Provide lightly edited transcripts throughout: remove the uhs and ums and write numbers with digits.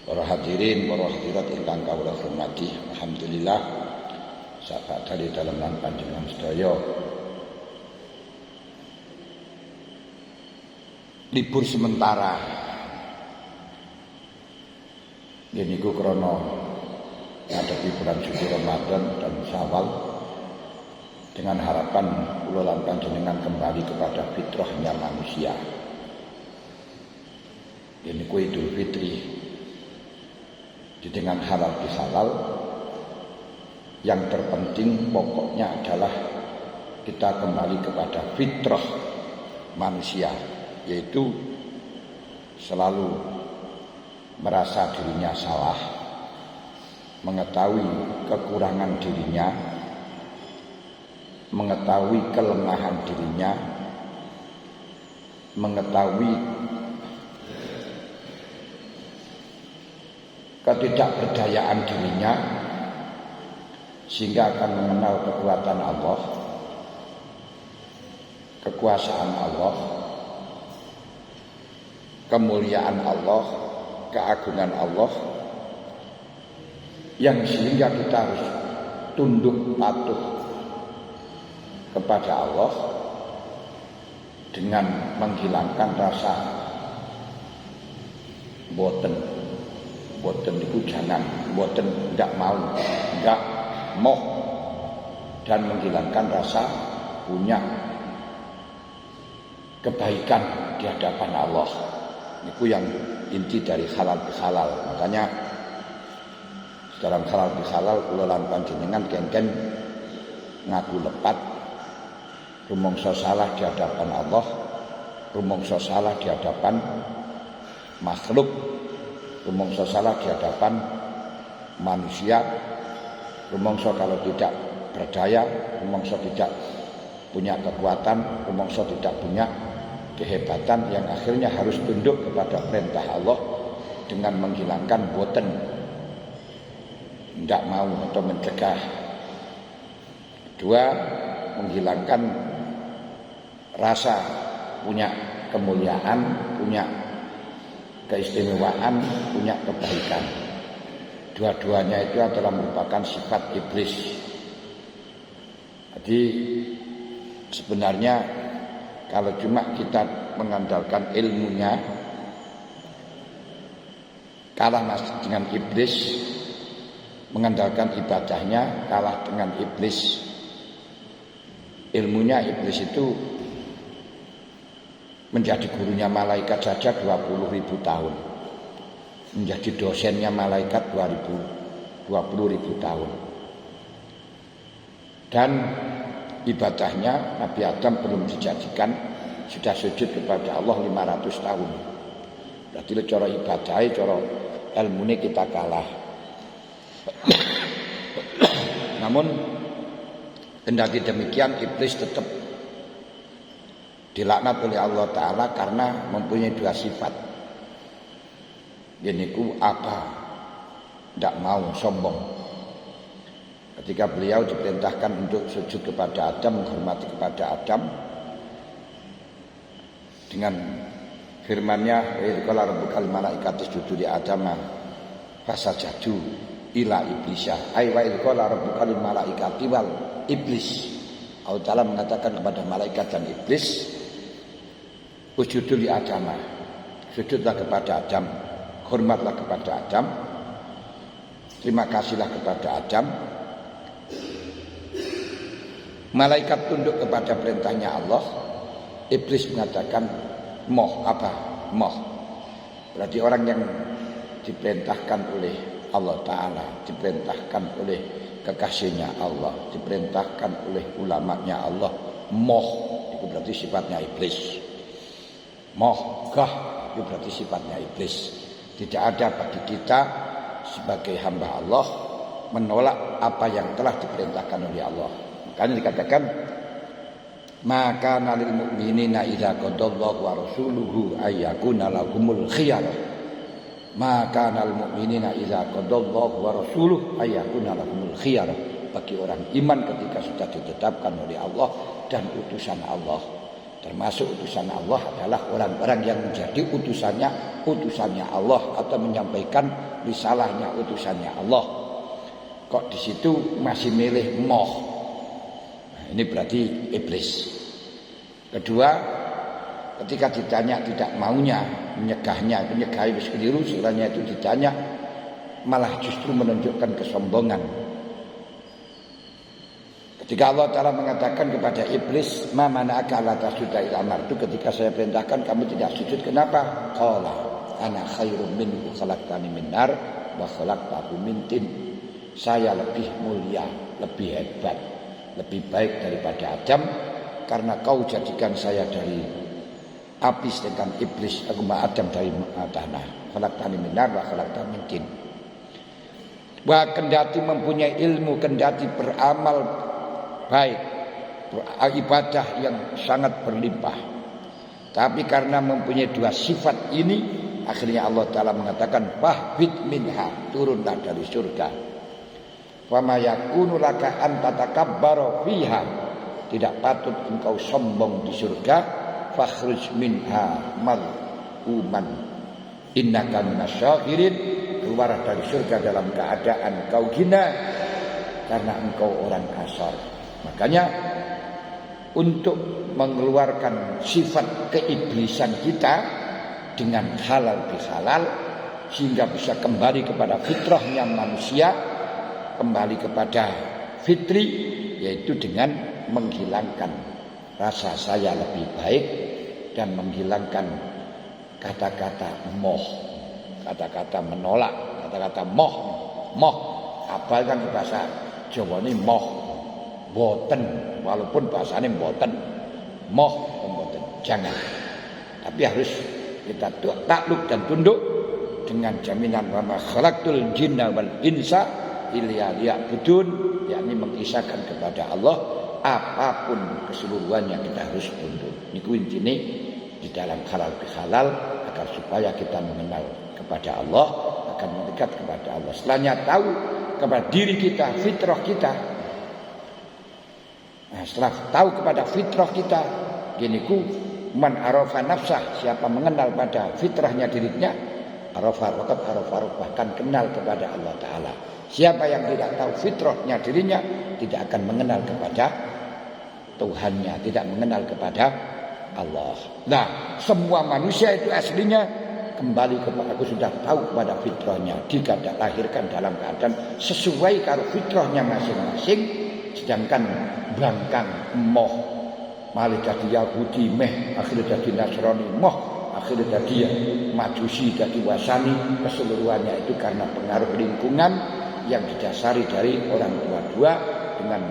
Para hadirin, para hadirat ingkang kawula hormati, alhamdulillah sahabat dari dalam panjenengan sedaya libur sementara niku krana ngadepi bulan suci Ramadan dan Syawal, dengan harapan kula lan panjenengan kembali kepada fitrahnya manusia. Niku Idul Fitri. Dengan halal bihalal, yang terpenting pokoknya adalah kita kembali kepada fitrah manusia, yaitu selalu merasa dirinya salah, mengetahui kekurangan dirinya, mengetahui kelemahan dirinya, mengetahui ketidakberdayaan dirinya, sehingga akan mengenal kekuatan Allah, kekuasaan Allah, kemuliaan Allah, keagungan Allah, yang sehingga kita harus tunduk patuh kepada Allah dengan menghilangkan rasa boten itu jangan, boten tidak mau, tidak moh, dan menghilangkan rasa punya kebaikan di hadapan Allah. Itu yang inti dari halal bihalal. Makanya dalam halal bihalal kula lan panjenengan kengken ngaku lepat, rumangsa salah di hadapan Allah, rumangsa salah di hadapan makhluk, rumangsa salah di hadapan manusia, rumangsa kalau tidak berdaya, rumangsa tidak punya kekuatan, rumangsa tidak punya kehebatan, yang akhirnya harus tunduk kepada perintah Allah dengan menghilangkan boten, tidak mau atau mencegah. Kedua, menghilangkan rasa punya kemuliaan, punya keistimewaan, punya kebaikan. Dua-duanya itu adalah merupakan sifat iblis. Jadi sebenarnya kalau cuma kita mengandalkan ilmunya, kalah dengan iblis. Mengandalkan ibadahnya, kalah dengan iblis. Ilmunya iblis itu menjadi gurunya malaikat saja 20.000 tahun, menjadi dosennya malaikat 20.000 tahun. Dan ibadahnya Nabi Adam belum dijanjikan sudah sujud kepada Allah 500 tahun. Berarti cara ibadahnya, cara ilmunya kita kalah. Namun kendati demikian iblis tetap dilaknat oleh Allah Ta'ala karena mempunyai dua sifat. Yaitu apa? Tidak mau, sombong. Ketika beliau diperintahkan untuk sujud kepada Adam, menghormati kepada Adam, dengan firman-Nya, qala rabbukal malaikatu isjudu li Adama fasajadu ila iblisya. Ai wa qala rabbukal malaikati wal iblis. Allah Ta'ala mengatakan kepada malaikat dan iblis, usjudu li Adama, sujudlah kepada Adam, hormatlah kepada Adam, terima kasihlah kepada Adam. Malaikat tunduk kepada perintahnya Allah. Iblis mengatakan moh, apa? Moh. Berarti orang yang diperintahkan oleh Allah Ta'ala, diperintahkan oleh kekasihnya Allah, diperintahkan oleh ulamanya Allah, moh, itu berarti sifatnya iblis. Moh, gah, itu berarti sifatnya iblis. Tidak ada bagi kita sebagai hamba Allah menolak apa yang telah diperintahkan oleh Allah. Makanya dikatakan, maka nalil mu'minina idza qadallahu wa rasuluhu ayyakuna lahumul khiyarah. Maka nal mu'minina idza qadallahu wa rasuluhu ayyakuna lahumul khiyarah. Bagi orang iman ketika sudah ditetapkan oleh Allah dan utusan Allah, termasuk utusan Allah adalah orang-orang yang menjadi utusannya Allah, atau menyampaikan risalahnya, utusannya Allah. Kok di situ masih milih moh? Nah, ini berarti iblis. Kedua, ketika ditanya tidak maunya, menyegahnya wis keliru, setelahnya itu ditanya malah justru menunjukkan kesombongan. Ketika Allah Ta'ala mengatakan kepada iblis, ma mana'aka alla tasjuda idza amartu, ketika saya perintahkan kamu tidak sujud, kenapa? Qala ana khairum minhu khalaqtani min nar wa khalaqtahu min tin. Saya lebih mulia, lebih hebat, lebih baik daripada Adam, karena kau jadikan saya dari api, sedangkan iblis Adam dari tanah. Khalaqtani min nar wa khalaqtahu min tin. Wa kendati mempunyai ilmu, kendati beramal baik, ibadah yang sangat berlimpah, tapi karena mempunyai dua sifat ini, akhirnya Allah Ta'ala mengatakan fahbit minha, turunlah dari surga. Wa ma yakunu laka an tatakabbara fiha, tidak patut engkau sombong di surga. Fakhruj minha mal'uman innaka minasyakirin, keluar dari surga dalam keadaan kau hina karena engkau orang kasar. Makanya untuk mengeluarkan sifat keiblisan kita dengan halal bihalal, sehingga bisa kembali kepada fitrahnya manusia, kembali kepada fitri, yaitu dengan menghilangkan rasa saya lebih baik dan menghilangkan kata-kata moh, kata-kata menolak, kata-kata moh. Apa kan bahasa Jawa ini moh, boten, walaupun bahasanya boten, moh, boten, jangan. Tapi harus kita takluk dan tunduk dengan jaminan wa ma khalaqtul jinna wal insa illa liya'budun, yakni mengisahkan kepada Allah apapun keseluruhannya kita harus tunduk. Niku intine di dalam halal bihalal, agar supaya kita mengenal kepada Allah, akan mendekat kepada Allah. Setelahnya tahu kepada diri kita, fitrah kita. Nah, setelah tahu kepada fitrah kita, giniku man arafa nafsah, siapa mengenal pada fitrahnya dirinya, arafa waqad arafa, bahkan kenal kepada Allah Ta'ala. Siapa yang tidak tahu fitrahnya dirinya, tidak akan mengenal kepada Tuhannya, tidak mengenal kepada Allah. Nah, semua manusia itu aslinya kembali kepada, aku sudah tahu kepada fitrahnya, jika dilahirkan dalam keadaan sesuai karo fitrahnya masing-masing. Sedangkan bangkang moh, malih dadi Yahudi meh, akhirnya dadi Nasrani moh, akhirnya dadi Majusi, dadi Wasani, keseluruhannya itu karena pengaruh lingkungan yang didasari dari orang tua dua, dengan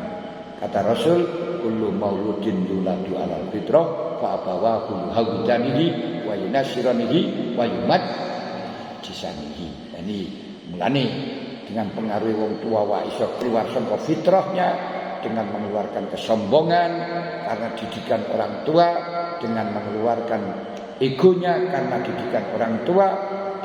kata Rasul, kullu mauludin yuladu alal fitrah fa abawahu yuhawidanihi wa yunasiranihi wa yumajjisanihi. Ini mulane dengan pengaruh wong tua wa iso keluar saka fitrahnya, dengan mengeluarkan kesombongan karena didikan orang tua, dengan mengeluarkan egonya karena didikan orang tua.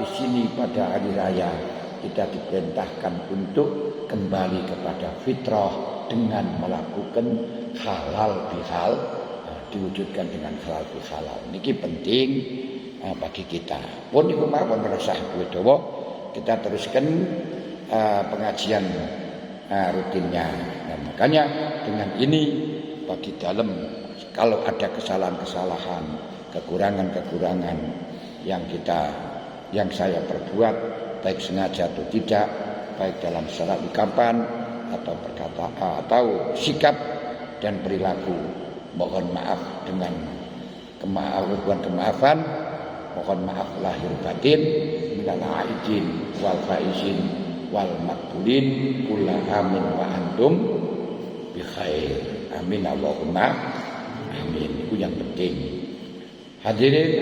Di sini pada hari raya kita diperintahkan untuk kembali kepada fitrah dengan melakukan halal bihal, diwujudkan dengan halal bihalal. Niki penting bagi kita. Pun iku mawon rasah dawa, kita teruskan pengajian rutinnya. Nah, makanya dengan ini bagi dalam, kalau ada kesalahan-kesalahan, kekurangan-kekurangan yang saya perbuat, baik sengaja atau tidak, baik dalam salah ucapan atau perkataan atau sikap dan perilaku, mohon maaf dengan kemaafan, mohon maaf lahir batin, minal aidin wal faizin wal makbulin, kula amin wa antum bi khair. Amin Allahumma amin. Itu yang penting. Hadirin